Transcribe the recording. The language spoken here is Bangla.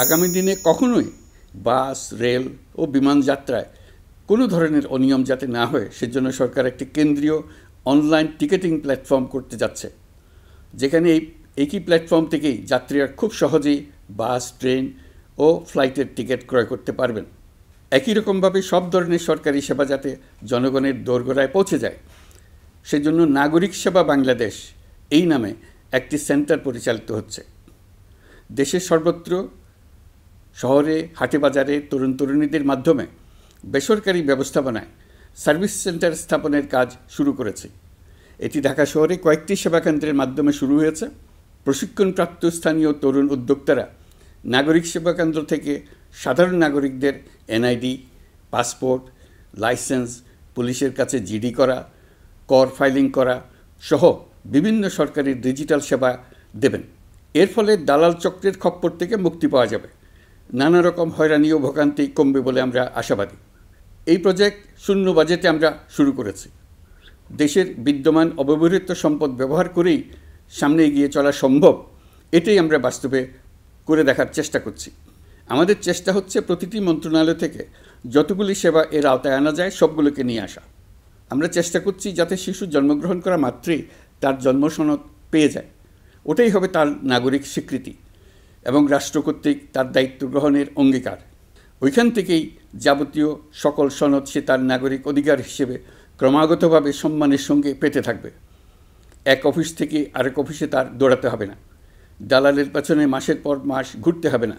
আগামী দিনে কখনোই বাস, রেল ও বিমান যাত্রায় কোনো ধরনের অনিয়ম যাতে না হয় সেজন্য সরকার একটি কেন্দ্রীয় অনলাইন টিকেটিং প্ল্যাটফর্ম করতে যাচ্ছে, যেখানে এই একই প্ল্যাটফর্ম থেকেই যাত্রীরা খুব সহজেই বাস, ট্রেন ও ফ্লাইটের টিকিট ক্রয় করতে পারবেন। একই রকমভাবে সব ধরনের সরকারি সেবা যাতে জনগণের দোরগোড়ায় পৌঁছে যায় সেজন্য নাগরিক সেবা বাংলাদেশ এই নামে একটি সেন্টার পরিচালিত হচ্ছে। দেশের সর্বত্র শহরে, হাটে বাজারে তরুণ তরুণীদের মাধ্যমে বেসরকারি ব্যবস্থাপনায় সার্ভিস সেন্টার স্থাপনের কাজ শুরু করেছে। এটি ঢাকা শহরে কয়েকটি সেবা কেন্দ্রের মাধ্যমে শুরু হয়েছে। প্রশিক্ষণপ্রাপ্ত স্থানীয় তরুণ উদ্যোক্তারা নাগরিক সেবা কেন্দ্র থেকে সাধারণ নাগরিকদের এনআইডি, পাসপোর্ট, লাইসেন্স, পুলিশের কাছে জিডি করা, কর ফাইলিং করা সহ বিভিন্ন সরকারি ডিজিটাল সেবা দেবেন। এর ফলে দালাল চক্রের খপ্পর থেকে মুক্তি পাওয়া যাবে, নানা রকম হয়রানি ও ভোগান্তি কমবে বলে আমরা আশাবাদী। এই প্রজেক্ট শূন্য বাজেটে আমরা শুরু করেছি। দেশের বিদ্যমান অব্যবহৃত সম্পদ ব্যবহার করেই সামনে এগিয়ে চলা সম্ভব, এটাই আমরা বাস্তবে করে দেখার চেষ্টা করছি। আমাদের চেষ্টা হচ্ছে প্রতিটি মন্ত্রণালয় থেকে যতগুলি সেবা এর আওতায় আনা যায় সবগুলোকে নিয়ে আসা। আমরা চেষ্টা করছি যাতে শিশু জন্মগ্রহণ করা মাত্রই তার জন্মসনদ পেয়ে যায়, ওটাই হবে তার নাগরিক স্বীকৃতি এবং রাষ্ট্র কর্তৃক তার দায়িত্ব গ্রহণের অঙ্গীকার। ওইখান থেকেই যাবতীয় সকল সনদ সে তার নাগরিক অধিকার হিসেবে ক্রমাগতভাবে সম্মানের সঙ্গে পেতে থাকবে। এক অফিস থেকে আরেক অফিসে তার দৌড়াতে হবে না, দালালের পেছনে মাসের পর মাস ঘুরতে হবে না।